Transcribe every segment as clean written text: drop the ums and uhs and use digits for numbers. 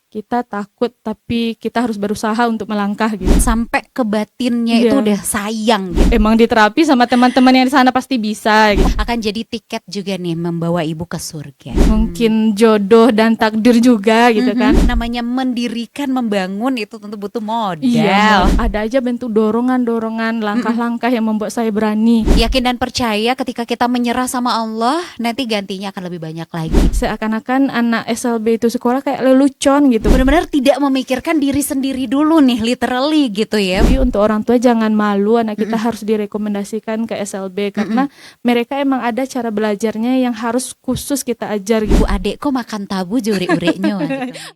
kita takut tapi kita harus berusaha untuk melangkah gitu. Sampai ke batinnya itu udah sayang gitu. Emang di terapi sama teman-teman yang di sana pasti bisa gitu. Akan jadi tiket juga nih membawa ibu ke surga. Mungkin jodoh dan takdir juga gitu kan. Namanya mendirikan, membangun itu tentu butuh modal. Iya, ada aja bentuk dorongan-dorongan, langkah-langkah yang membuat saya berani. Yakin dan percaya ketika kita menyerah sama Allah, nanti gantinya akan lebih banyak lagi. Seakan-akan anak SLB itu sekolah kayak lelucon gitu. Benar-benar tidak memikirkan diri sendiri dulu nih, literally gitu ya. Jadi untuk orang tua jangan malu, anak kita harus direkomendasikan ke SLB karena mereka emang ada cara belajarnya yang harus khusus kita ajar gitu. Bu adek kok makan tabu juri-urinya gitu.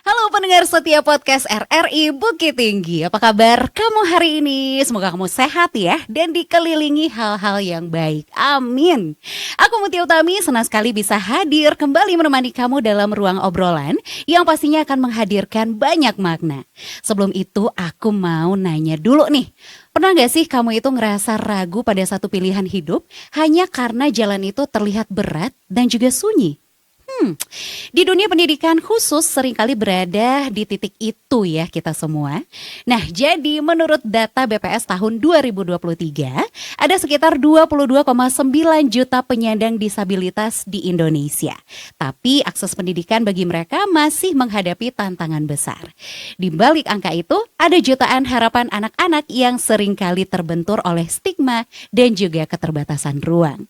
Halo pendengar setia podcast RRI Bukit Tinggi. Apa kabar kamu hari ini? Semoga kamu sehat ya dan dikelilingi hal-hal yang baik. Amin. Aku Mutia Utami, senang sekali bisa hadir kembali menemani kamu dalam ruang obrolan yang pastinya akan menghadirkan banyak makna. Sebelum itu aku mau nanya dulu nih. Pernah gak sih kamu itu ngerasa ragu pada satu pilihan hidup hanya karena jalan itu terlihat berat dan juga sunyi? Di dunia pendidikan khusus seringkali berada di titik itu ya kita semua. Nah, jadi menurut data BPS tahun 2023, ada sekitar 22,9 juta penyandang disabilitas di Indonesia. Tapi akses pendidikan bagi mereka masih menghadapi tantangan besar. Di balik angka itu, ada jutaan harapan anak-anak yang seringkali terbentur oleh stigma dan juga keterbatasan ruang.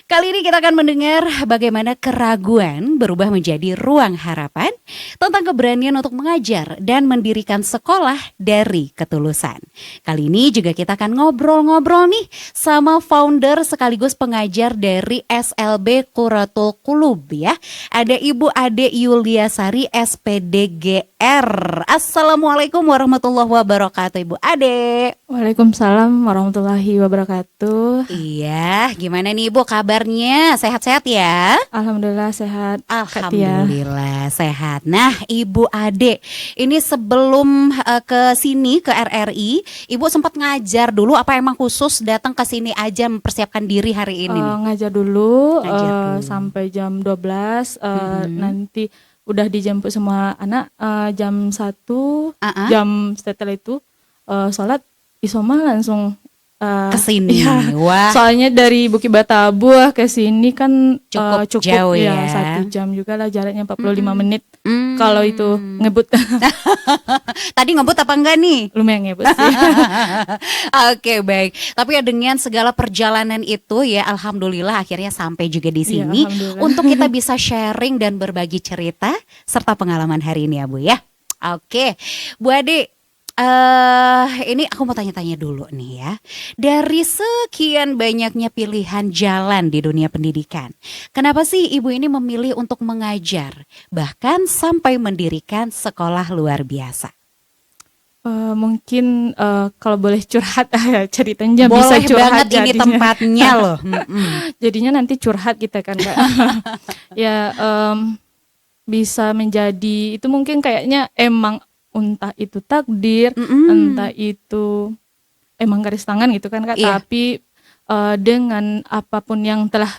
Kali ini kita akan mendengar bagaimana keraguan berubah menjadi ruang harapan, tentang keberanian untuk mengajar dan mendirikan sekolah dari ketulusan. Kali ini juga kita akan ngobrol-ngobrol nih sama founder sekaligus pengajar dari SLB Quratul Qulub ya. Ada Ibu Ade Yuliasari SPDGR. Assalamualaikum warahmatullahi wabarakatuh Ibu Ade. Waalaikumsalam warahmatullahi wabarakatuh. Iya, gimana nih Ibu kabarnya? Sehat-sehat ya? Alhamdulillah sehat. Alhamdulillah sehat. Nah Ibu Ade, ini sebelum ke sini ke RRI, Ibu sempat ngajar dulu apa emang khusus datang ke sini aja mempersiapkan diri hari ini? Ngajar dulu, Ngajar dulu. sampai jam 12, nanti udah dijemput semua anak jam 1, jam setelah itu sholat isoma langsung kesini. Ya. Wah. Soalnya dari Bukit Batabuh ke sini kan Cukup jauh ya. 1 jam juga lah jaraknya 45 menit. Kalau itu ngebut. Tadi ngebut apa enggak nih? Lumayan ngebut sih. Oke, baik. Tapi ya dengan segala perjalanan itu ya alhamdulillah akhirnya sampai juga di sini untuk kita bisa sharing dan berbagi cerita serta pengalaman hari ini ya Bu ya. Oke. Bu Ade, ini aku mau tanya-tanya dulu nih ya. Dari sekian banyaknya pilihan jalan di dunia pendidikan, kenapa sih ibu ini memilih untuk mengajar, bahkan sampai mendirikan sekolah luar biasa? Mungkin kalau boleh curhat ceritanya bisa Boleh curhat banget ini jadinya. tempatnya loh. Jadinya nanti curhat kita kan Kak. Ya bisa menjadi itu mungkin kayaknya emang entah itu takdir, entah itu emang garis tangan gitu kan Kak. Iya. Tapi dengan apapun yang telah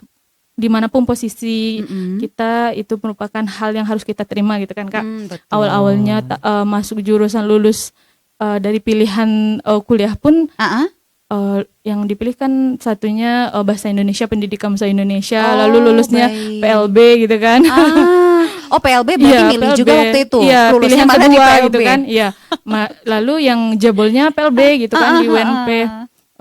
dimanapun posisi kita itu merupakan hal yang harus kita terima gitu kan Kak. Betul. Awal-awalnya masuk jurusan lulus dari pilihan kuliah pun yang dipilih kan satunya bahasa Indonesia, pendidikan bahasa Indonesia, lalu lulusnya baik. PLB gitu kan. Oh PLB berarti milih PLB. juga waktu itu. Iya, Lulusnya pilihan malah di kedua PLB. gitu kan. Iya. Lalu yang jebolnya PLB gitu kan di UNP.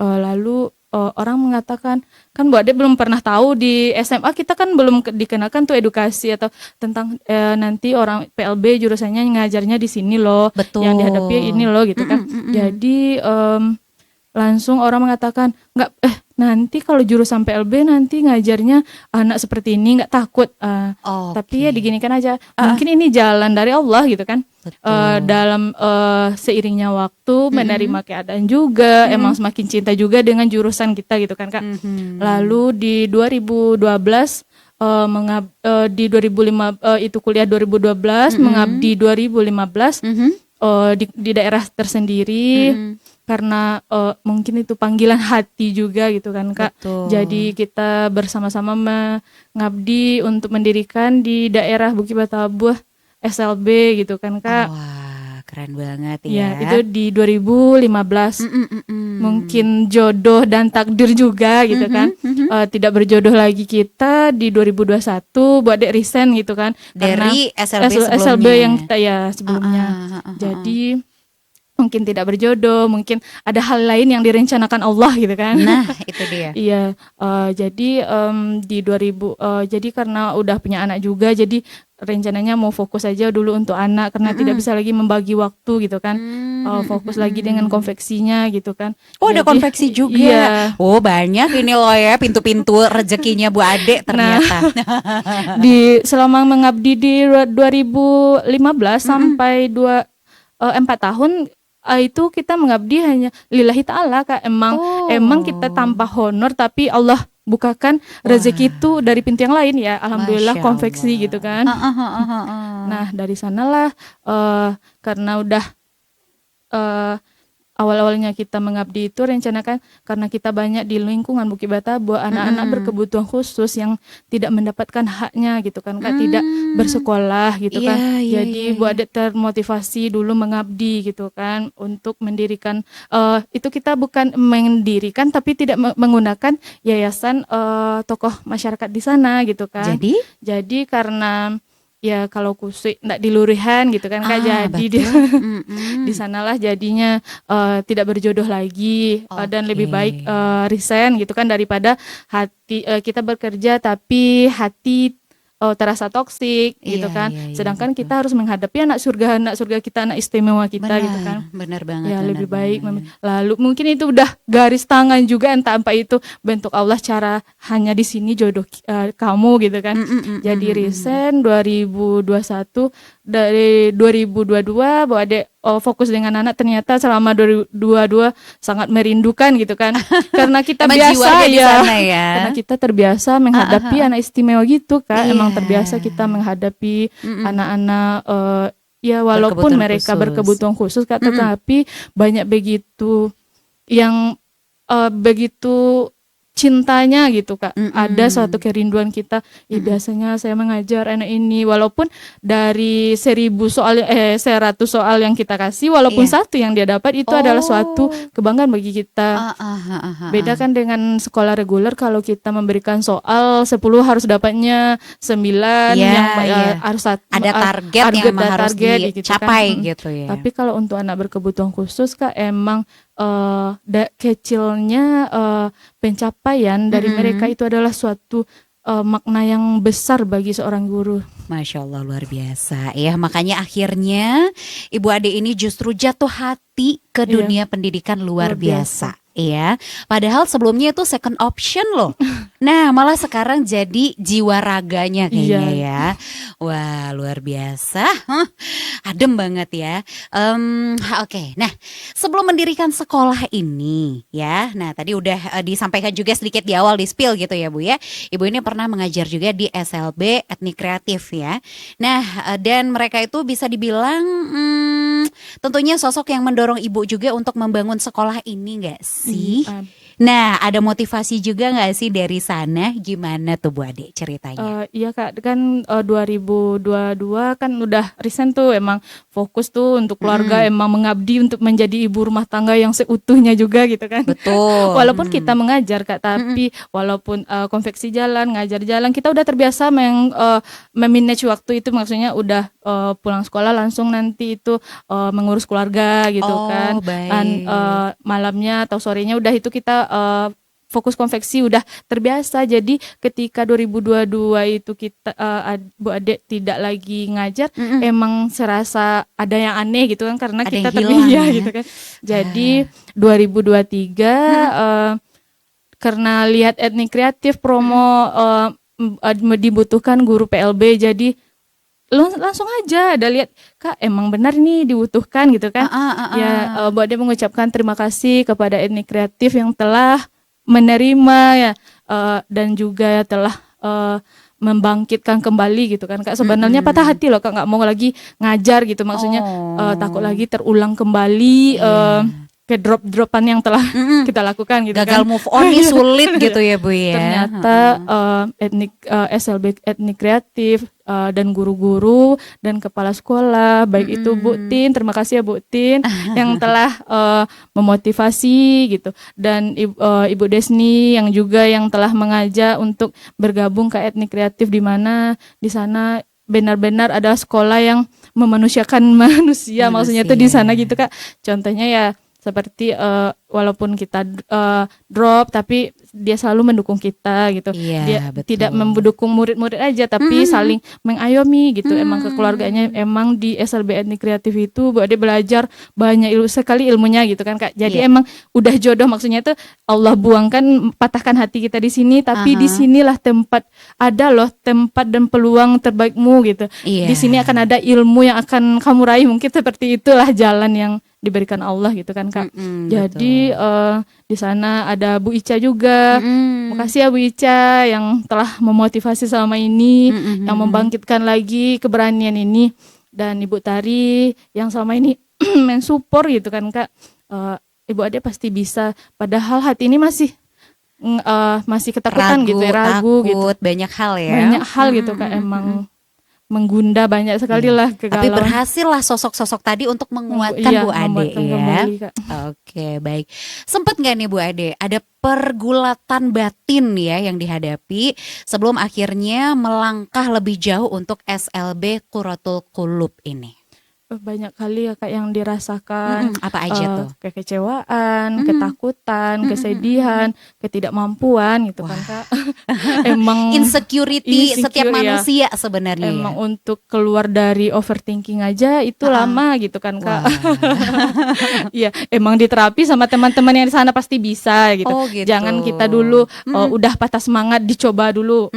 Lalu orang mengatakan, kan Bu Ade belum pernah tahu di SMA kita kan belum dikenakan tuh edukasi atau tentang nanti orang PLB jurusannya ngajarnya di sini loh. Betul. Yang dihadapi ini loh gitu kan. Jadi langsung orang mengatakan, enggak nanti kalau jurusan PLB nanti ngajarnya anak seperti ini, nggak takut. Tapi ya diginikan aja. Mungkin ini jalan dari Allah gitu kan. Dalam seiringnya waktu menerima keadaan juga, emang semakin cinta juga dengan jurusan kita gitu kan Kak. Lalu di 2012 di 2005 itu kuliah 2012, mengabdi 2015 di daerah tersendiri. Karena mungkin itu panggilan hati juga gitu kan Kak. Betul. Jadi kita bersama-sama mengabdi untuk mendirikan di daerah Bukit Batabuh SLB gitu kan Kak. Wah, keren banget Ya, ya. itu di 2015. Mungkin jodoh dan takdir juga gitu kan. Tidak berjodoh lagi kita di 2021 buat dek resign gitu kan. Dari Karena SLB sebelumnya. SLB yang kita sebelumnya. Jadi mungkin tidak berjodoh, mungkin ada hal lain yang direncanakan Allah gitu kan. Nah, itu dia. Iya, jadi di 2000 jadi karena udah punya anak juga, jadi rencananya mau fokus aja dulu untuk anak karena tidak bisa lagi membagi waktu gitu kan. Fokus lagi dengan konveksinya gitu kan. Oh, ada Jadi, konveksi juga. Iya. Oh, banyak ini loh ya pintu-pintu rezekinya Bu Ade ternyata. Selama mengabdi di 2015 sampai 4 tahun itu kita mengabdi hanya lillahi ta'ala Kak. Emang kita tanpa honor tapi Allah bukakan rezeki itu dari pintu yang lain ya. Alhamdulillah Masya konveksi Allah. gitu kan. Nah, dari sanalah karena udah awal-awalnya kita mengabdi itu rencanakan karena kita banyak di lingkungan Bukit Batabuh anak-anak berkebutuhan khusus yang tidak mendapatkan haknya gitu kan Kak, tidak bersekolah gitu kan. Jadi Bu Ade termotivasi dulu mengabdi gitu kan untuk mendirikan itu kita bukan mendirikan tapi tidak menggunakan yayasan tokoh masyarakat di sana gitu kan. Jadi karena ya kalau kusik ndak dilurihan gitu kan Kak, jadi di sanalah jadinya tidak berjodoh lagi dan lebih baik resign gitu kan daripada hati kita bekerja tapi hati terasa toksik gitu kan. Sedangkan kita harus menghadapi anak surga kita, anak istimewa kita gitu kan. Benar banget. Ya lebih baik. Lalu mungkin itu udah garis tangan juga entah apa itu bentuk Allah cara hanya di sini jodoh kamu gitu kan. Jadi resign 2021 dari 2022 Bu Ade fokus dengan anak ternyata selama 2022 sangat merindukan gitu kan. Karena kita biasa ya. Karena kita terbiasa menghadapi anak istimewa gitu Kak. Emang terbiasa kita menghadapi anak-anak ya walaupun mereka berkebutuhan khusus Kak, tetapi banyak begitu yang begitu cintanya gitu Kak. Ada suatu kerinduan kita. Biasanya saya mengajar anak ini walaupun dari 100 soal yang kita kasih walaupun satu yang dia dapat itu adalah suatu kebanggaan bagi kita. Beda kan dengan sekolah reguler kalau kita memberikan soal 10 harus dapatnya 9 yang harus ada target yang harus dicapai gitu ya. Tapi kalau untuk anak berkebutuhan khusus Kak emang kecilnya pencapaian dari mereka itu adalah suatu makna yang besar bagi seorang guru. Masya Allah, luar biasa ya. Makanya akhirnya Ibu Ade ini justru jatuh hati ke dunia pendidikan luar biasa. Iya, padahal sebelumnya itu second option loh. Nah, malah sekarang jadi jiwa raganya kayaknya ya. Wah, luar biasa. Adem banget ya. Oke. Nah, sebelum mendirikan sekolah ini ya. Nah, tadi udah disampaikan juga sedikit di awal di spill gitu ya Bu ya. Ibu ini pernah mengajar juga di SLB Etnik Kreatif ya. Nah, dan mereka itu bisa dibilang tentunya sosok yang mendorong Ibu juga untuk membangun sekolah ini gak sih? Nah, ada motivasi juga gak sih dari sana? Gimana tuh Bu Ade ceritanya? Iya Kak, kan 2022 kan udah resign tuh, emang fokus tuh untuk keluarga, emang mengabdi untuk menjadi ibu rumah tangga yang seutuhnya juga gitu kan. Betul. Walaupun kita mengajar Kak, tapi walaupun konveksi jalan, ngajar jalan, kita udah terbiasa memanage waktu itu, maksudnya udah pulang sekolah langsung nanti itu mengurus keluarga gitu kan. Dan malamnya atau sorenya udah itu kita fokus konveksi udah terbiasa. Jadi ketika 2022 itu kita Bu Ade tidak lagi ngajar, emang serasa ada yang aneh gitu kan karena ada kita terbiasa gitu kan. Jadi 2023 karena lihat Etnik Kreatif promo dibutuhkan guru PLB, jadi langsung aja ada lihat Kak emang benar nih dibutuhkan gitu kan. Ya Bu Ade mengucapkan terima kasih kepada Etnik Kreatif yang telah menerima ya dan juga telah membangkitkan kembali gitu kan Kak. Sebenarnya patah hati loh Kak, nggak mau lagi ngajar gitu, maksudnya takut lagi terulang kembali ke drop-dropan yang telah kita lakukan gitu gagal kan. move on nih sulit gitu ya Bu ya. Ternyata SLB etnik kreatif dan guru-guru dan kepala sekolah baik itu Bu Tin, terima kasih ya Bu Tin yang telah memotivasi gitu, dan Ibu Desni yang juga yang telah mengajak untuk bergabung ke etnik kreatif, di mana di sana benar-benar ada sekolah yang memanusiakan manusia, maksudnya tuh di sana gitu Kak. Contohnya ya seperti walaupun kita drop tapi dia selalu mendukung kita gitu. Dia betul. tidak mendukung murid-murid aja tapi saling mengayomi gitu. Emang kekeluarganya emang di SLB Etnik Kreatif itu Bu Ade belajar banyak sekali ilmunya gitu kan Kak. Jadi emang udah jodoh, maksudnya tuh Allah buangkan, patahkan hati kita di sini, tapi di sinilah tempat ada loh tempat dan peluang terbaikmu gitu. Di sini akan ada ilmu yang akan kamu raih, mungkin seperti itulah jalan yang diberikan Allah gitu kan Kak. Jadi di sana ada Bu Ica juga. Makasih ya Bu Ica yang telah memotivasi selama ini, yang membangkitkan lagi keberanian ini, dan Ibu Tari yang selama ini mensupport gitu kan Kak. Ibu Ade pasti bisa, padahal hati ini masih ketakutan ragu gitu. Banyak hal ya. Banyak hal gitu Kak, emang menggunda banyak sekali lah kegalauan. Tapi berhasil lah sosok-sosok tadi untuk menguatkan Bu Ade ya. Kembali, Kak. Oke, baik. Sempet nggak nih Bu Ade ada pergulatan batin ya yang dihadapi sebelum akhirnya melangkah lebih jauh untuk SLB Qurratul Qulub ini? Banyak kali ya Kak yang dirasakan. Apa aja tuh? Kekecewaan, ketakutan, kesedihan, ketidakmampuan gitu kan Kak. Emang insecurity setiap manusia sebenarnya. Emang untuk keluar dari overthinking aja itu lama gitu kan Kak. Iya, emang di terapi sama teman-teman yang di sana pasti bisa gitu. Jangan kita dulu udah patah semangat, dicoba dulu.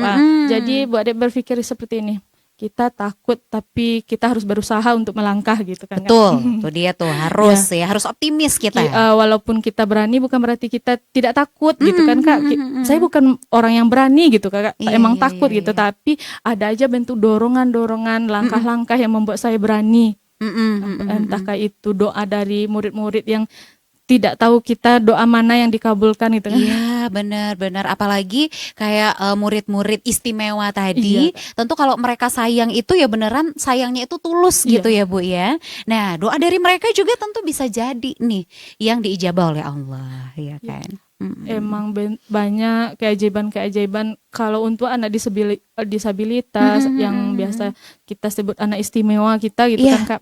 Jadi Bu Ade berpikir seperti ini. Kita takut tapi kita harus berusaha untuk melangkah gitu kan. Betul, tuh dia tuh harus harus optimis kita. Walaupun kita berani bukan berarti kita tidak takut gitu kan Kak. Saya bukan orang yang berani gitu Kak. Emang takut gitu, tapi ada aja bentuk dorongan-dorongan, langkah-langkah yang membuat saya berani. Entahkah itu doa dari murid-murid yang tidak tahu kita doa mana yang dikabulkan gitu kan. Iya benar-benar, apalagi kayak murid-murid istimewa tadi. Tentu kalau mereka sayang itu ya beneran sayangnya itu tulus gitu ya Bu ya. Nah doa dari mereka juga tentu bisa jadi nih yang diijabah oleh Allah ya kan. Emang banyak keajaiban kalau untuk anak disabilitas yang biasa kita sebut anak istimewa kita gitu kan Kak.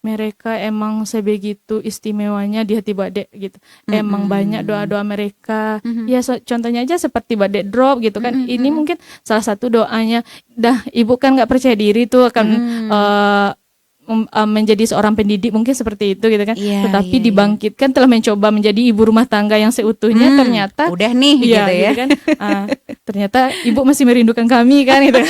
Mereka emang sebegitu istimewanya di hati Bade gitu. Emang banyak doa-doa mereka. Ya contohnya aja seperti Bade drop gitu kan. Ini mungkin salah satu doanya. Dah ibu kan nggak percaya diri tuh akan menjadi seorang pendidik, mungkin seperti itu gitu kan. Tetapi dibangkitkan telah mencoba menjadi ibu rumah tangga yang seutuhnya, ternyata udah nih gitu ya. Gitu kan. Ternyata ibu masih merindukan kami kan gitu.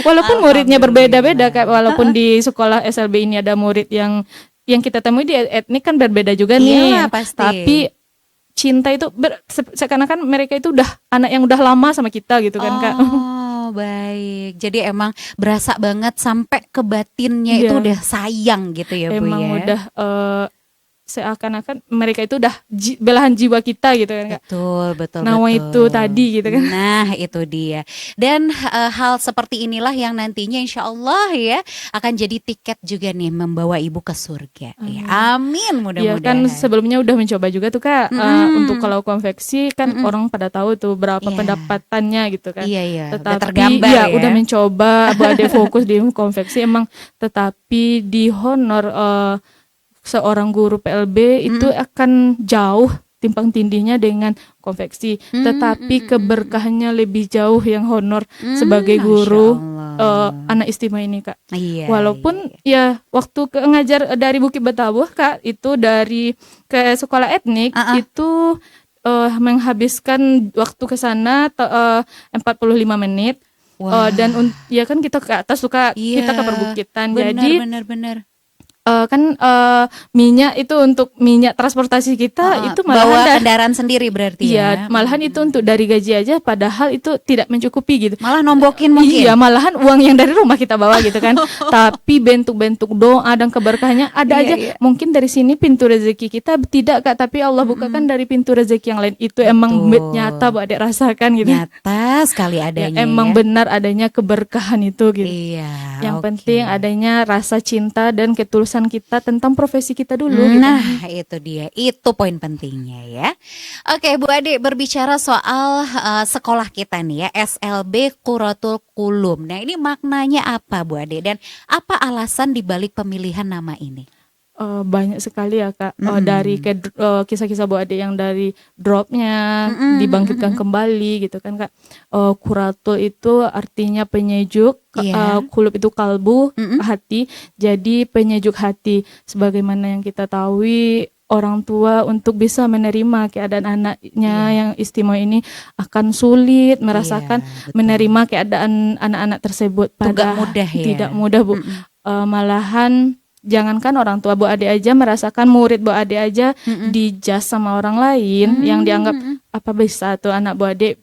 Walaupun muridnya berbeda-beda Kak, walaupun di sekolah SLB ini ada murid yang kita temui di etnik kan berbeda juga nih. Pasti. Tapi cinta itu seakan-akan mereka itu udah anak yang udah lama sama kita gitu kan Kak. Baik, jadi emang berasa banget sampai ke batinnya itu udah sayang gitu ya Bu ya. Emang udah seakan-akan mereka itu udah belahan jiwa kita gitu kan Kak. Betul. Itu tadi gitu kan. Nah itu dia. Dan hal seperti inilah yang nantinya insya Allah ya akan jadi tiket juga nih membawa ibu ke surga. Amin mudah-mudahan. Ya kan sebelumnya udah mencoba juga tuh Kak. Untuk kalau konveksi kan orang pada tahu tuh berapa pendapatannya gitu kan. Tetapi tergambar ya. Udah mencoba ada fokus di konveksi emang, tetapi di honor seorang guru PLB itu akan jauh timpang tindihnya dengan konveksi, tetapi keberkahannya lebih jauh yang honor sebagai guru anak istimewa ini Kak. Walaupun ya waktu ngajar dari Bukit Betabuh Kak, itu dari ke sekolah etnik itu menghabiskan waktu ke sana 45 menit. Dan ya kan kita ke atas suka kita ke perbukitan. Jadi benar. minyak itu untuk minyak transportasi kita itu malahan bawa kendaraan sendiri berarti iya, malahan itu untuk dari gaji aja, padahal itu tidak mencukupi gitu. Malah nombokin mungkin. Iya, malahan uang yang dari rumah kita bawa gitu kan. Tapi bentuk-bentuk doa dan keberkahannya ada aja. Mungkin dari sini pintu rezeki kita tidak Kak, tapi Allah bukakan dari pintu rezeki yang lain. Itu emang nyata Bu Adek rasakan gitu. Nyata sekali adanya. Emang benar adanya keberkahan itu gitu. Iya. Yang penting adanya rasa cinta dan ketulusan kita tentang profesi kita dulu gitu. Nah, itu dia. Itu poin pentingnya ya. Oke, Bu Ade, berbicara soal sekolah kita nih ya, SLB Quratul Qulum. Nah, ini maknanya apa Bu Ade dan apa alasan dibalik pemilihan nama ini? Banyak sekali ya Kak, dari kisah-kisah Bu Ade yang dari dropnya dibangkitkan kembali gitu kan Kak. Quratul itu artinya penyejuk, qulub itu kalbu, hati, jadi penyejuk hati. Sebagaimana yang kita tahu, orang tua untuk bisa menerima keadaan anaknya yang istimewa ini akan sulit merasakan menerima keadaan anak-anak tersebut. Padahal tidak mudah Bu. Malahan jangankan orang tua Bu Ade aja merasakan, murid Bu Ade aja dijudge sama orang lain yang dianggap apa bisa tuh anak Bu Ade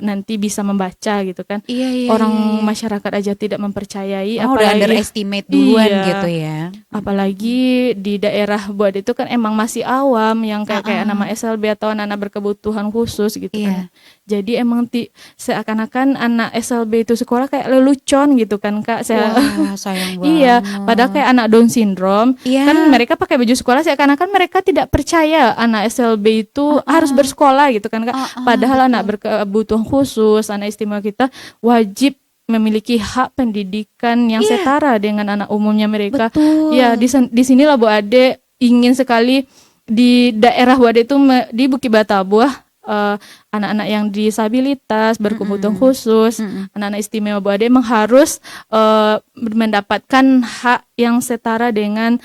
nanti bisa membaca gitu kan. Orang masyarakat aja tidak mempercayai, apalagi udah underestimate duluan gitu ya. Apalagi di daerah Bu Ade itu kan emang masih awam yang kayak nama SLB atau anak-anak berkebutuhan khusus gitu kan. Jadi emang seakan-akan anak SLB itu sekolah kayak lelucon gitu kan Kak. Wah, sayang banget. Iya, padahal kayak anak Down syndrome kan mereka pakai baju sekolah seakan-akan mereka tidak percaya anak SLB itu harus bersekolah gitu kan Kak. Padahal anak berkebutuhan khusus, anak istimewa kita wajib memiliki hak pendidikan yang setara dengan anak umumnya mereka. Betul. Ya, di sinilah Bu Ade ingin sekali di daerah Bu Ade itu di Bukit Batabuah, anak-anak yang disabilitas, berkebutuhan khusus, anak-anak istimewa Bu Ade memang harus mendapatkan hak yang setara dengan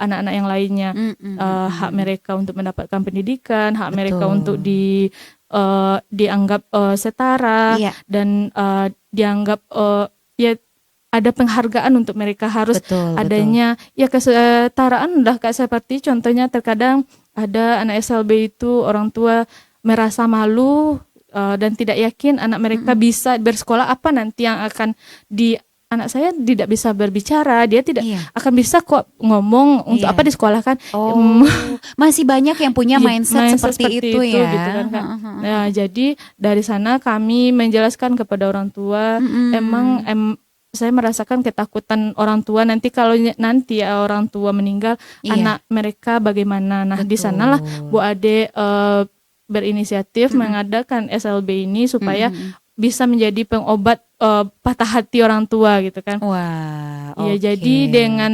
anak-anak yang lainnya. Hak mereka untuk mendapatkan pendidikan, hak mereka untuk dianggap setara dan dianggap ya ada penghargaan untuk mereka, harus adanya ya kesetaraan udah Kak. Seperti contohnya terkadang ada anak SLB itu orang tua merasa malu dan tidak yakin anak mereka bisa bersekolah, apa nanti yang akan anak saya tidak bisa berbicara, dia tidak akan bisa kok ngomong, untuk apa disekolahkan. Masih banyak yang punya mindset seperti itu ya gitu kan, Kak. Nah, jadi dari sana kami menjelaskan kepada orang tua, saya merasakan ketakutan orang tua nanti kalau nanti orang tua meninggal, anak mereka bagaimana. Nah, di sanalah Bu Ade berinisiatif mengadakan SLB ini supaya bisa menjadi pengobat patah hati orang tua gitu kan. Ya, jadi dengan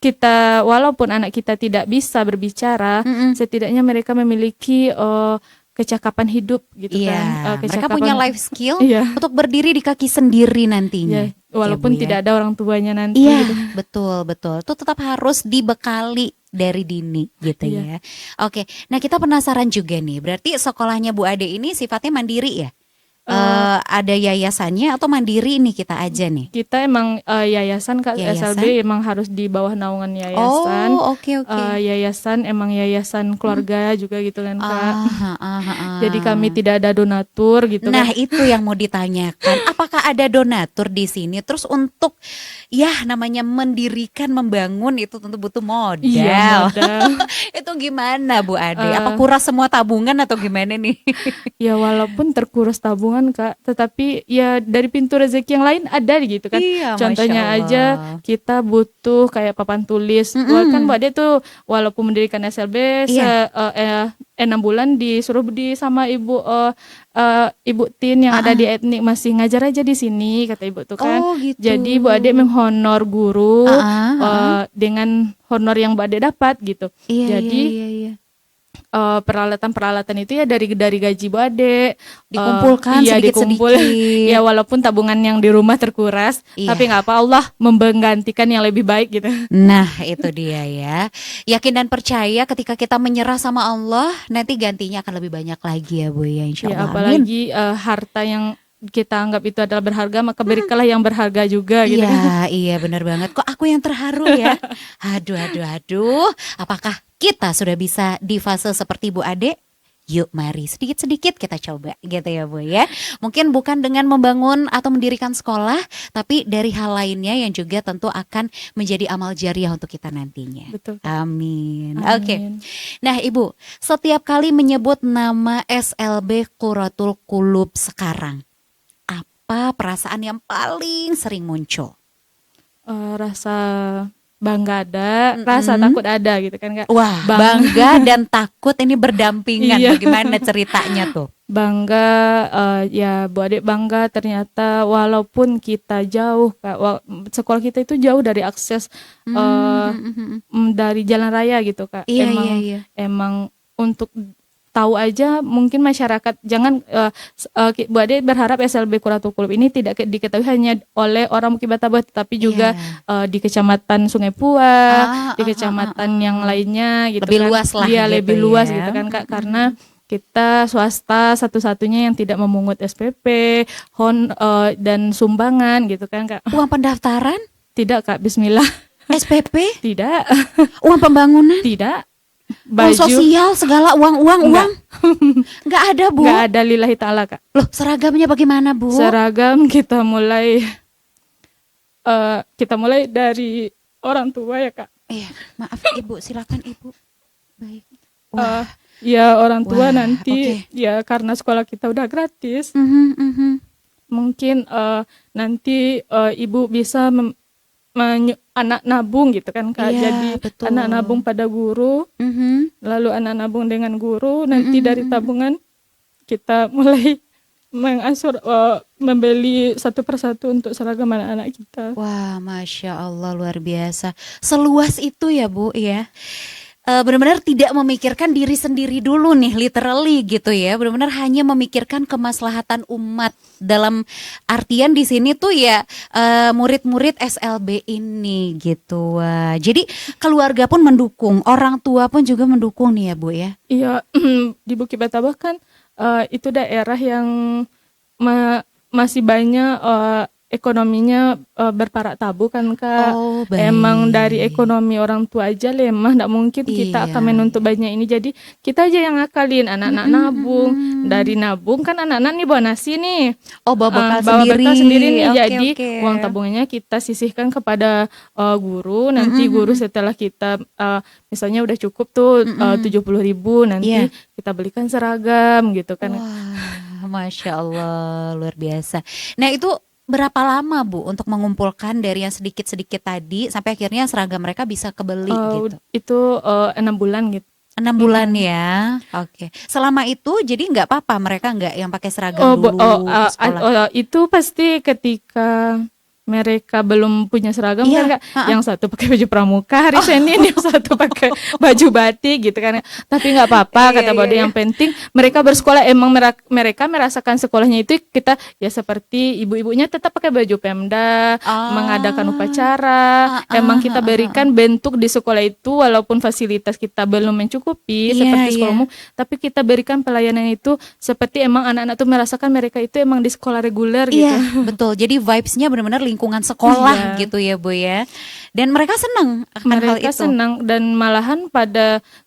kita, walaupun anak kita tidak bisa berbicara, setidaknya mereka memiliki kecakapan hidup gitu kan. Mereka punya life skill untuk berdiri di kaki sendiri nantinya. Walaupun tidak ada orang tuanya nanti. Gitu. Betul. Itu tetap harus dibekali dari dini gitu ya. Oke, nah kita penasaran juga nih, berarti sekolahnya Bu Ade ini sifatnya mandiri ya? Ada yayasannya atau mandiri nih kita aja nih? Kita emang yayasan Kak. SLB emang harus di bawah naungan yayasan. Yayasan emang yayasan keluarga juga gitu kan Kak. Jadi kami tidak ada donatur gitu. Nah itu yang mau ditanyakan, apakah ada donatur di sini? Terus untuk namanya mendirikan, membangun itu tentu butuh modal. Modal. Itu gimana Bu Ade? Apa kuras semua tabungan atau gimana nih? Ya walaupun terkuras tabungan Kak, tetapi ya dari pintu rezeki yang lain ada gitu kan. Contohnya aja kita butuh kayak papan tulis. Kan Bu Ade tuh walaupun mendirikan SLB 6 bulan disuruh sama ibu ibu Tin yang ada di etnik, masih ngajar aja di sini kata ibu tuh kan. Gitu. Jadi Bu Ade menghonor guru dengan honor yang Bu Ade dapat gitu. Jadi peralatan itu ya dari gaji Bu Ade dikumpulkan sedikit-sedikit. Ya walaupun tabungan yang di rumah terkuras, tapi nggak apa, Allah menggantikan yang lebih baik gitu. Nah itu dia ya, yakin dan percaya ketika kita menyerah sama Allah, nanti gantinya akan lebih banyak lagi ya Bu ya, insya Allah. Apalagi harta yang kita anggap itu adalah berharga, maka berikanlah yang berharga juga gitu. Iya benar banget. Kok aku yang terharu ya? Aduh. Apakah kita sudah bisa di fase seperti Bu Ade? Yuk mari sedikit-sedikit kita coba gitu ya Bu ya. Mungkin bukan dengan membangun atau mendirikan sekolah, tapi dari hal lainnya yang juga tentu akan menjadi amal jariah untuk kita nantinya. Betul. Amin. Oke. Nah Ibu, setiap kali menyebut nama SLB Quratul Qulub sekarang, apa perasaan yang paling sering muncul? Rasa bangga ada, rasa takut ada gitu kan Kak. Wah, bangga dan takut ini berdampingan. Iya. Bagaimana ceritanya tuh? Bangga, ya Bu Ade bangga ternyata walaupun kita jauh Kak, sekolah kita itu jauh dari akses dari jalan raya gitu Kak. Iya. Emang untuk tahu aja mungkin masyarakat jangan Bu Ade berharap SLB Quratul Qulub ini tidak diketahui hanya oleh orang Muki Bataboh, tapi juga di Kecamatan Sungai Puah, di kecamatan yang lainnya gitu lebih kan. Luas lah Iya, gitu lebih luas ya. gitu kan Kak, karena kita swasta satu-satunya yang tidak memungut SPP, dan sumbangan gitu kan Kak. Uang pendaftaran? Tidak Kak, bismillah. SPP? Tidak. Uang pembangunan? Tidak. Uang sosial segala uang. Nggak ada Bu. Nggak ada, lillahi ta'ala Kak. Loh seragamnya bagaimana Bu? Seragam kita mulai dari orang tua ya Kak. Iya, maaf Ibu, silakan Ibu. Baik. Ya orang tua okay. nanti ya karena sekolah kita udah gratis. Mungkin nanti Ibu bisa anak nabung gitu kan Kak. Jadi betul. anak nabung pada guru, lalu anak nabung dengan guru. Nanti dari tabungan kita mulai membeli satu persatu untuk seragam anak-anak kita. Wah, Masya Allah luar biasa. Seluas itu ya Bu ya. Benar-benar tidak memikirkan diri sendiri dulu nih, literally gitu ya. Benar-benar hanya memikirkan kemaslahatan umat. Dalam artian di sini tuh ya murid-murid SLB ini gitu. Jadi keluarga pun mendukung, orang tua pun juga mendukung nih ya Bu ya. Iya, di Muki Bataboh kan itu daerah yang masih banyak ekonominya berparak tabu kan Kak. Emang dari ekonomi orang tua aja lemah, nggak mungkin kita akan menuntut banyak ini. Jadi kita aja yang ngakalin, anak-anak nabung. Dari nabung kan anak-anak nih bawa nasi nih, bawa bekal sendiri nih. Okay, jadi uang tabungannya kita sisihkan kepada guru. Nanti guru setelah kita misalnya udah cukup tuh 70.000, nanti kita belikan seragam gitu kan. Wah, Masya Allah luar biasa. Nah itu berapa lama Bu untuk mengumpulkan dari yang sedikit-sedikit tadi sampai akhirnya seragam mereka bisa kebeli gitu? Itu 6 bulan gitu. 6 bulan ya, oke. Selama itu jadi nggak apa-apa mereka nggak yang pakai seragam dulu sekolah? Itu pasti ketika mereka belum punya seragam kan Kak, yang satu pakai baju pramuka hari Senin, yang satu pakai baju batik gitu kan. Tapi nggak apa-apa kata Bode, yang penting mereka bersekolah. Emang mereka merasakan sekolahnya itu kita ya seperti ibu-ibunya tetap pakai baju Pemda, mengadakan upacara. Emang kita berikan bentuk di sekolah itu walaupun fasilitas kita belum mencukupi seperti sekolah umum, tapi kita berikan pelayanan itu seperti emang anak-anak tuh merasakan mereka itu emang di sekolah reguler gitu. Iya, betul. Jadi vibes-nya benar-benar lingkungan sekolah gitu ya Bu ya. Dan mereka senang akan hal itu. Mereka senang, dan malahan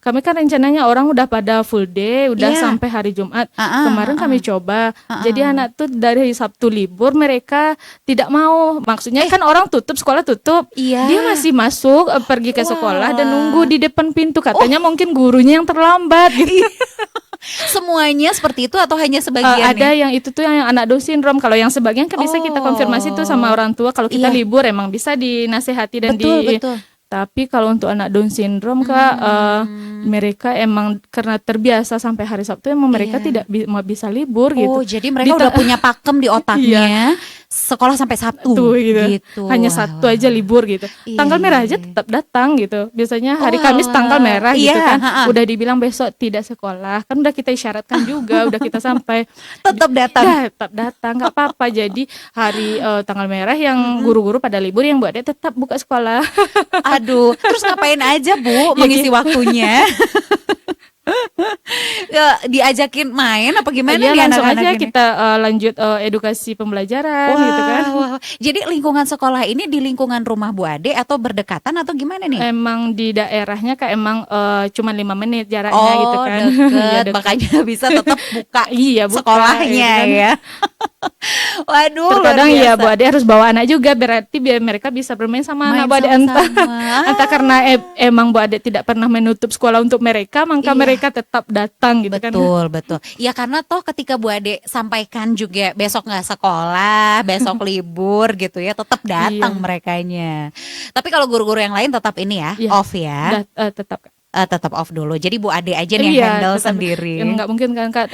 kami kan rencananya orang udah pada full day, udah sampai hari Jumat. Kemarin kami coba. Jadi anak tuh dari Sabtu libur mereka tidak mau. Maksudnya kan orang tutup, sekolah tutup. Dia masih masuk pergi ke sekolah dan nunggu di depan pintu. Katanya mungkin gurunya yang terlambat gitu. Semuanya seperti itu atau hanya sebagian? Ada yang itu tuh yang anak Down syndrome. Kalau yang sebagian kan bisa kita konfirmasi tuh sama orang tua. Kalau kita libur emang bisa dinasehati dan betul. Tapi kalau untuk anak Down syndrome Kak, mereka emang karena terbiasa sampai hari Sabtu emang mereka tidak bisa libur gitu. Jadi mereka udah punya pakem di otaknya. Sekolah sampai Sabtu gitu. Hanya Sabtu aja libur gitu. Tanggal merah aja tetap datang gitu. Biasanya hari Kamis tanggal merah gitu kan. Udah dibilang besok tidak sekolah. Kan udah kita isyaratkan juga, udah kita sampai. Tetap datang. Tetap datang, nggak apa-apa. Jadi hari tanggal merah yang guru-guru pada libur, yang Bu Ade tetap buka sekolah. Aduh, terus ngapain aja Bu mengisi waktunya? Diajakin main apa gimana Iya, nih langsung anak-anak aja ini? kita lanjut edukasi pembelajaran gitu kan. Wah. Jadi lingkungan sekolah ini di lingkungan rumah Bu Ade atau berdekatan atau gimana nih? Emang di daerahnya Kak emang cuma 5 menit jaraknya gitu kan. Iya, Deket, makanya bisa tetap buka Iya, buka, sekolahnya gitu kan. ya. Waduh, Terkadang luar ya biasa. Bu Ade harus bawa anak juga berarti biar mereka bisa bermain sama Main anak Bu Ade sama-sama. entah karena emang Bu Ade tidak pernah menutup sekolah untuk mereka, maka Iya. mereka tetap datang gitu kan. Betul. Ya karena toh ketika Bu Ade sampaikan juga besok nggak sekolah, besok libur gitu ya, tetap datang Iya. merekanya. Tapi kalau guru-guru yang lain tetap ini ya, Iya. off ya. Tetap Kak. Tetap off dulu. Jadi Bu Ade aja nih yang Iya, handle tetap. sendiri. Yang nggak mungkin kan Kak,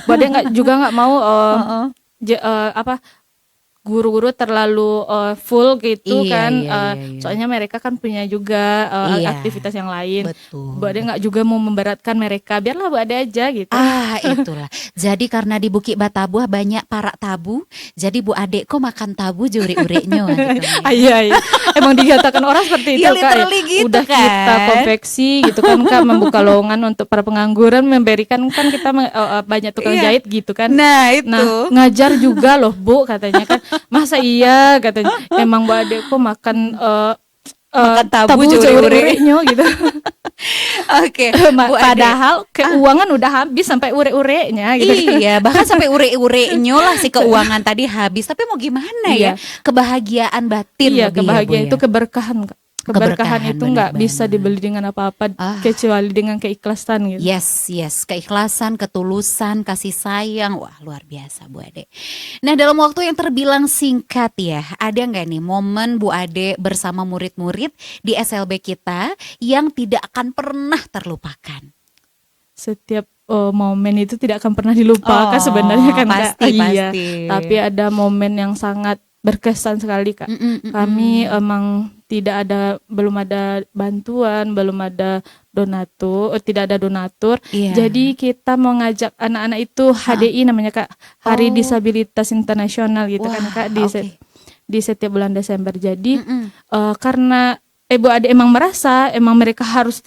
Bu Ade nggak mau Heeh. guru-guru terlalu full gitu Iya, kan. iya. Soalnya mereka kan punya juga Iya. aktivitas yang lain. Betul. Bu Ade nggak juga mau memberatkan mereka, biarlah Bu Ade aja gitu. Itulah. Jadi karena di Bukit Batabuah banyak para tabu, jadi Bu Ade kok makan tabu juri-urinya gitu. Iya. Emang dikatakan orang seperti itu Iya, Kak. literally gitu Udah kan. kita konveksi gitu kan Kak, membuka lowongan untuk para pengangguran, memberikan kan kita banyak tukang Iya. jahit gitu kan. Nah, itu. Nah, ngajar juga loh Bu katanya kan. Masa iya katanya. Emang Bu Ade kok makan Makan tabu tabu juri-uri. juri-urinya gitu. Oke, Bu Ade. Padahal keuangan udah habis sampai ure-urenya gitu. Iya, bahkan sampai ure-urenya lah si keuangan tadi habis. Tapi mau gimana ya? Iya. Kebahagiaan batin Iya, lebih kebahagiaan ya, Bu, itu ya? keberkahan Kak. Keberkahan, Keberkahan itu nggak benar bisa banget. dibeli dengan apa-apa kecuali dengan keikhlasan gitu. Yes, keikhlasan, ketulusan, kasih sayang, wah luar biasa Bu Ade. Nah dalam waktu yang terbilang singkat ya, ada nggak nih momen Bu Ade bersama murid-murid di SLB kita yang tidak akan pernah terlupakan? Setiap momen itu tidak akan pernah dilupakan sebenarnya kan Kak. Pasti. Iya. Tapi ada momen yang sangat berkesan sekali Kak. Kami emang belum ada bantuan, belum ada tidak ada donatur. Iya. Jadi kita mau ngajak anak-anak itu HDI namanya Kak, Hari Disabilitas Internasional gitu kan Kak di setiap bulan Desember. Jadi karena Bu Ade emang merasa emang mereka harus,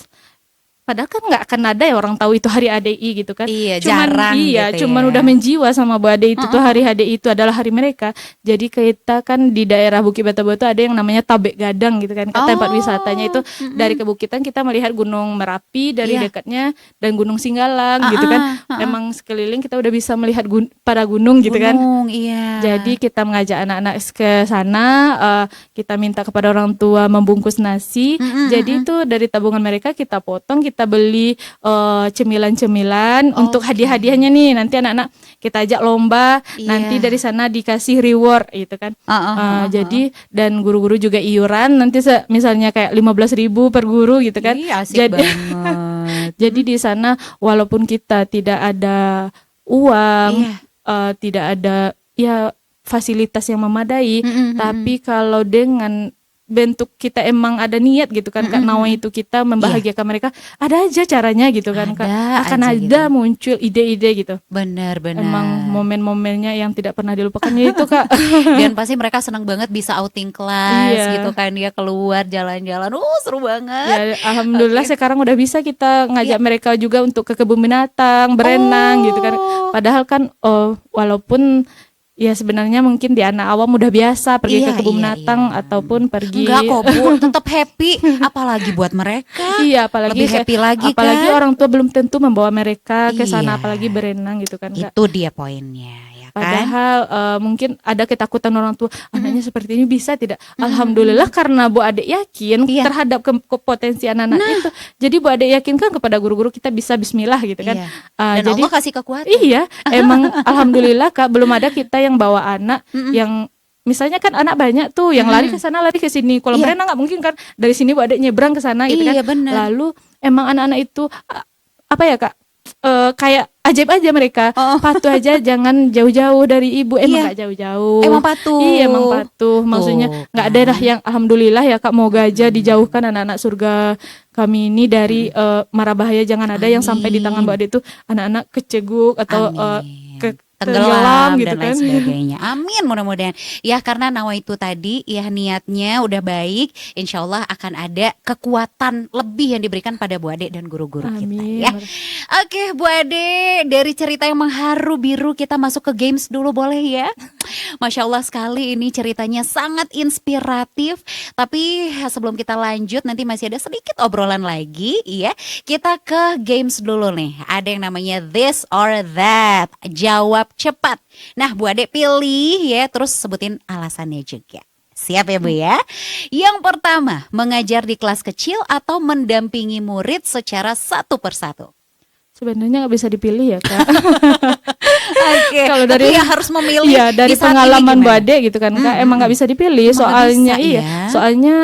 padahal kan nggak akan ada ya orang tahu itu hari ADI gitu kan. Iya, jarang gitu cuman ya. udah menjiwa sama Bu Ade itu tuh hari HDI itu adalah hari mereka. Jadi kita kan di daerah Bukit Batabuah itu ada yang namanya Tabek Gadang gitu kan. Tempat wisatanya itu dari kebukitan kita melihat Gunung Merapi dari dekatnya dan Gunung Singgalang gitu kan. Memang sekeliling kita udah bisa melihat pada gunung gitu kan. Iya. Jadi kita mengajak anak-anak ke sana, kita minta kepada orang tua membungkus nasi. Jadi itu dari tabungan mereka kita potong, kita beli cemilan-cemilan untuk hadiah-hadiahnya nih. Nanti anak-anak kita ajak lomba, nanti dari sana dikasih reward gitu kan. Jadi dan guru-guru juga iuran, nanti misalnya kayak 15.000 per guru gitu kan. Asik banget. Jadi di sana walaupun kita tidak ada uang, tidak ada ya fasilitas yang memadai, tapi kalau dengan bentuk kita emang ada niat gitu kan Kak, nawa itu kita membahagiakan mereka, ada aja caranya gitu kan Kak, akan ada muncul ide-ide gitu. Benar. Emang momen-momennya yang tidak pernah dilupakannya itu Kak. Dan pasti mereka senang banget bisa outing kelas gitu kan, dia keluar jalan-jalan, seru banget. Ya, alhamdulillah sekarang udah bisa kita ngajak mereka juga untuk ke kebun binatang, berenang gitu kan. Padahal kan walaupun ya sebenarnya mungkin di anak awam udah biasa pergi ke kebun binatang ataupun pergi. Enggak kok Bu, tetap happy. Apalagi buat mereka. Iya, apalagi lebih happy lagi apalagi kan. orang tua belum tentu membawa mereka ke sana, apalagi berenang gitu kan Kak. Itu dia poinnya ya kan. Padahal mungkin ada ketakutan orang tua, anaknya seperti ini bisa tidak? Alhamdulillah karena Bu Ade yakin terhadap potensi anak-anak itu. Jadi Bu Ade yakinkan kepada guru-guru kita bisa bismillah gitu kan. Dan jadi Allah kasih kekuatan. Iya, emang alhamdulillah Kak, belum ada kita yang bawa anak yang misalnya kan anak banyak tuh yang lari ke sana lari ke sini. Kalau berenang nggak mungkin kan dari sini Bu Ade nyebrang ke sana gitu kan. Bener. Lalu emang anak-anak itu apa ya Kak? Kayak ajaib aja mereka, patuh aja, jangan jauh-jauh dari ibu. Emang nggak jauh-jauh. Emang patuh. Iya, emang patuh. Maksudnya nggak ada dah yang alhamdulillah ya Kak, moga aja dijauhkan anak-anak surga kami ini dari mara bahaya. Jangan ada yang sampai di tangan Bu Ade itu anak-anak keceguk atau tenggelam gitu dan lain kan. sebagainya. Amin, mudah-mudahan. Ya karena nawaitu tadi ya niatnya udah baik, insya Allah akan ada kekuatan lebih yang diberikan pada Bu Ade dan guru-guru kita Amin. ya. Oke Bu Ade, dari cerita yang mengharu biru kita masuk ke games dulu boleh ya? Masya Allah sekali ini ceritanya sangat inspiratif. Tapi sebelum kita lanjut nanti masih ada sedikit obrolan lagi ya. Kita ke games dulu nih. Ada yang namanya this or that. Jawab cepat. Nah Bu Ade pilih ya, terus sebutin alasannya juga. Siap ya Bu ya? Yang pertama, mengajar di kelas kecil atau mendampingi murid secara satu persatu? Sebenarnya nggak bisa dipilih ya Kak. Oke, Kalau tapi dari ya harus memilih iya dari di saat ini pengalaman Bu gimana? Ade gitu kan Kak, emang nggak bisa dipilih Emang nggak soalnya bisa iya, ya? soalnya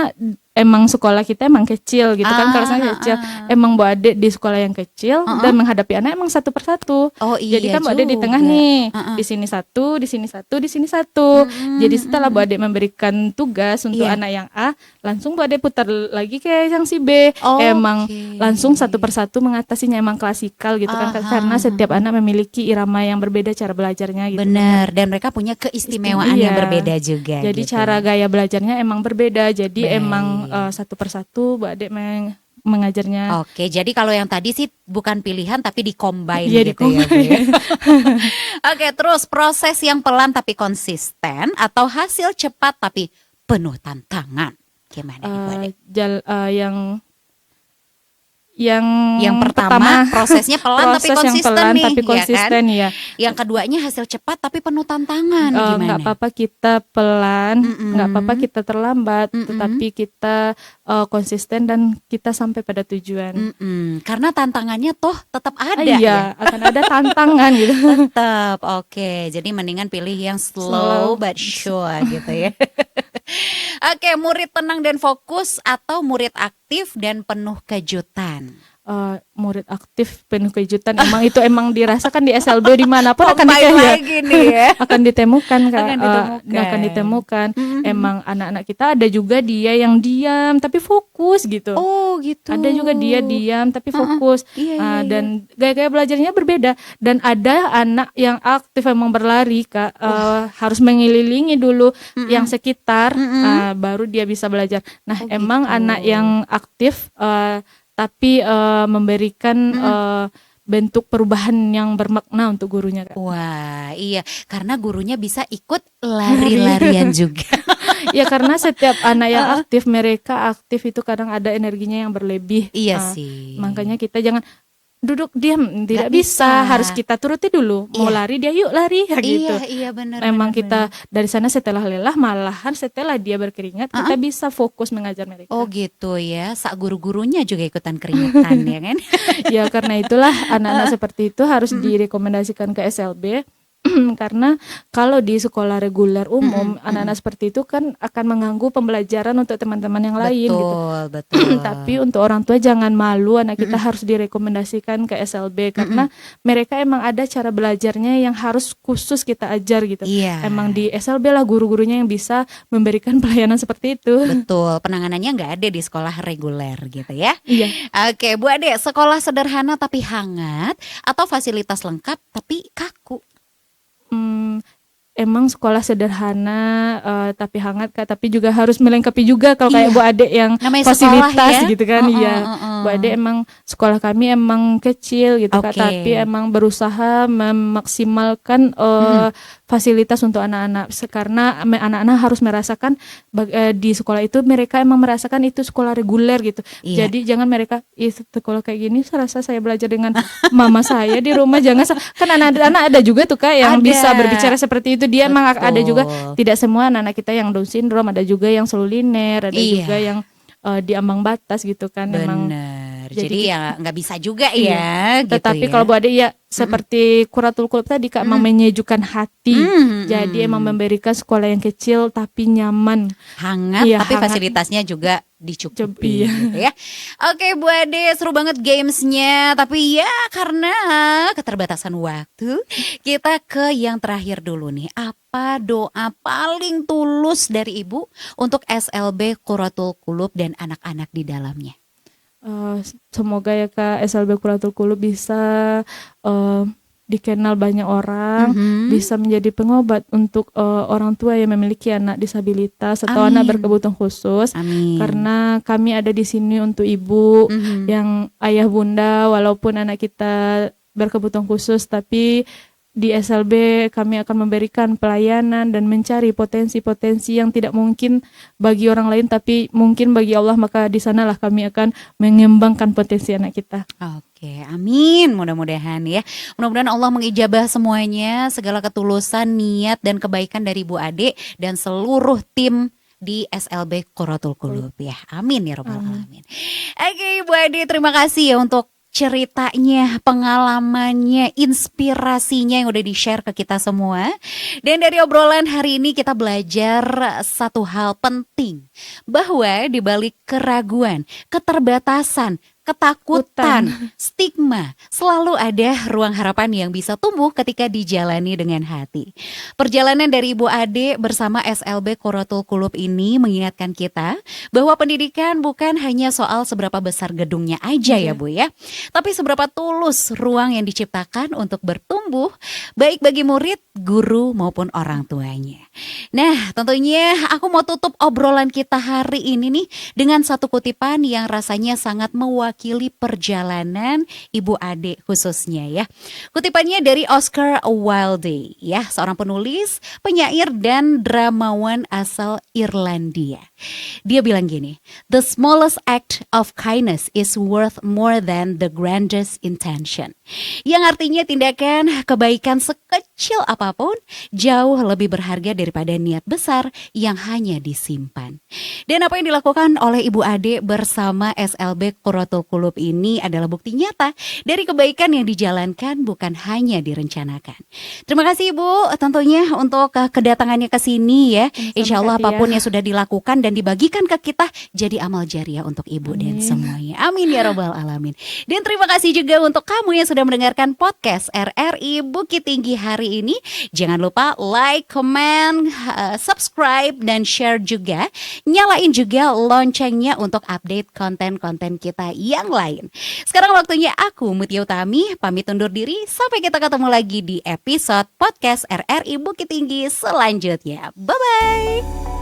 emang sekolah kita emang kecil gitu kan, kalau saya kecil, emang Bu Ade di sekolah yang kecil dan menghadapi anak emang satu persatu. Oh Jadi iya kan Bu Ade di tengah juga. nih, di sini satu, di sini satu, di sini satu. Jadi setelah Bu Ade memberikan tugas untuk Iya. anak yang A, langsung Bu Ade putar lagi ke yang si B. Emang Oke. langsung satu persatu mengatasinya, emang klasikal gitu kan, karena setiap anak memiliki irama yang berbeda cara belajarnya gitu. Benar, dan mereka punya keistimewaan yang Iya. berbeda juga. Jadi gitu. cara gaya belajarnya emang berbeda. Jadi Baik. emang satu persatu Bu Ade mengajarnya. Oke, jadi kalau yang tadi sih bukan pilihan tapi dicombine Iya, gitu ya Bu ya. Oke, terus proses yang pelan tapi konsisten atau hasil cepat tapi penuh tantangan? Gimana nih Bu Ade? Yang pertama prosesnya pelan tapi proses yang konsisten pelan nih, tapi ya kan? konsisten ya. Yang keduanya hasil cepat tapi penuh tantangan. Gimana? Nggak apa-apa kita pelan, nggak apa-apa kita terlambat, tetapi kita konsisten dan kita sampai pada tujuan. Karena tantangannya toh tetap ada Iya, ya. akan ada tantangan gitu. Tetap, oke. Jadi mendingan pilih yang slow but sure gitu ya. Oke, murid tenang dan fokus atau murid aktif dan penuh kejutan? Murid aktif penuh kejutan, emang dirasakan di SLB dimanapun akan lagi nih ya. akan ditemukan Kak. Akan ditemukan. Emang anak-anak kita ada juga dia yang diam tapi fokus gitu. Oh gitu. Ada juga dia diam tapi fokus. Iya. Dan gaya-gaya belajarnya berbeda. Dan ada anak yang aktif emang berlari Kak, harus mengelilingi dulu yang sekitar, baru dia bisa belajar. Nah emang gitu. anak yang aktif tapi memberikan bentuk perubahan yang bermakna untuk gurunya Kak. Wah iya, karena gurunya bisa ikut lari-larian juga. Ya karena setiap anak yang aktif, mereka aktif itu kadang ada energinya yang berlebih. Iya sih. Makanya kita jangan duduk diam, tidak Nggak bisa. bisa. Harus kita turuti dulu. Mau lari dia yuk lari ya gitu. Iya benar. Memang kita dari sana setelah lelah, malahan setelah dia berkeringat kita bisa fokus mengajar mereka. Oh gitu ya, sak guru-gurunya juga ikutan keringetan ya kan? Ya karena itulah anak-anak seperti itu harus direkomendasikan ke SLB. Karena kalau di sekolah reguler umum anak-anak seperti itu kan akan mengganggu pembelajaran untuk teman-teman yang lain gitu. Betul. Tapi untuk orang tua jangan malu, anak kita harus direkomendasikan ke SLB karena mereka emang ada cara belajarnya yang harus khusus kita ajar gitu. Iya. Emang di SLB lah guru-gurunya yang bisa memberikan pelayanan seperti itu. Betul, penanganannya nggak ada di sekolah reguler gitu ya. Iya. Oke, Bu Ade, sekolah sederhana tapi hangat atau fasilitas lengkap tapi kaku? Emang sekolah sederhana tapi hangat Kak, tapi juga harus melengkapi juga kalau kayak Bu Ade yang Namanya fasilitas sekolah ya? gitu kan. Iya. Bu Ade emang sekolah kami emang kecil gitu Kak, Oke. tapi emang berusaha memaksimalkan fasilitas untuk anak-anak karena anak-anak harus merasakan di sekolah itu mereka emang merasakan itu sekolah reguler gitu. Iya. Jadi jangan mereka sekolah kayak gini serasa saya belajar dengan mama saya di rumah, jangan kan anak-anak ada juga tuh Kak yang Ada. bisa berbicara seperti itu. Dia emang ada juga, Betul. tidak semua anak-anak kita yang Down syndrome, ada juga yang seluliner, ada Iya. juga yang di ambang batas gitu kan. Emang Bener, jadi jadi ya nggak bisa juga iya. ya gitu. Tetapi ya. kalau Bu Ade ya seperti Quratul Qulub tadi Kak, emang menyejukkan hati. Jadi emang memberikan sekolah yang kecil tapi nyaman. hangat Iya, tapi hangat. fasilitasnya juga dicukupi Iya. gitu ya. Oke Bu Ade, seru banget gamesnya. Tapi ya karena keterbatasan waktu, kita ke yang terakhir dulu nih. Apa doa paling tulus dari Ibu untuk SLB Quratul Qulub dan anak-anak di dalamnya? Semoga ya Kak SLB Quratul Qulub bisa dikenal banyak orang, bisa menjadi pengobat untuk orang tua yang memiliki anak disabilitas atau anak berkebutuhan khusus. Karena kami ada di sini untuk ibu yang ayah bunda, walaupun anak kita berkebutuhan khusus, tapi di SLB kami akan memberikan pelayanan dan mencari potensi-potensi yang tidak mungkin bagi orang lain tapi mungkin bagi Allah, maka di sanalah kami akan mengembangkan potensi anak kita. Oke, amin. Mudah-mudahan ya. Mudah-mudahan Allah mengijabah semuanya, segala ketulusan, niat dan kebaikan dari Bu Ade dan seluruh tim di SLB Qurratul Qulub ya. Amin ya rabbal alamin. Oke, Bu Ade, terima kasih ya untuk ceritanya, pengalamannya, inspirasinya yang udah di-share ke kita semua. Dan dari obrolan hari ini kita belajar satu hal penting, bahwa di balik keraguan, keterbatasan, ketakutan, stigma, selalu ada ruang harapan yang bisa tumbuh ketika dijalani dengan hati. Perjalanan dari Ibu Ade bersama SLB Qurratul Qulub ini mengingatkan kita bahwa pendidikan bukan hanya soal seberapa besar gedungnya aja ya Bu ya, tapi seberapa tulus ruang yang diciptakan untuk bertumbuh, baik bagi murid, guru maupun orang tuanya. Nah, tentunya aku mau tutup obrolan kita hari ini nih dengan satu kutipan yang rasanya sangat mewakili perjalanan Ibu Ade khususnya ya. Kutipannya dari Oscar Wilde ya, seorang penulis, penyair dan dramawan asal Irlandia. Dia bilang gini, "The smallest act of kindness is worth more than the grandest intention." Yang artinya tindakan kebaikan sekecil apapun jauh lebih berharga daripada niat besar yang hanya disimpan. Dan apa yang dilakukan oleh Ibu Ade bersama SLB Qurratul Qulub ini adalah bukti nyata dari kebaikan yang dijalankan bukan hanya direncanakan. Terima kasih Ibu tentunya untuk kedatangannya ke sini ya. Insya Allah apapun yang sudah dilakukan dan dibagikan ke kita jadi amal jariah untuk Ibu dan semuanya. Amin ya rabbal alamin. Dan terima kasih juga untuk kamu yang sudah mendengarkan podcast RRI Bukit Tinggi hari ini. Jangan lupa like, comment, subscribe dan share juga. Nyalain juga loncengnya untuk update konten-konten kita yang lain. Sekarang waktunya aku Mutia Utami pamit undur diri. Sampai kita ketemu lagi di episode podcast RRI Bukit Tinggi selanjutnya. Bye-bye.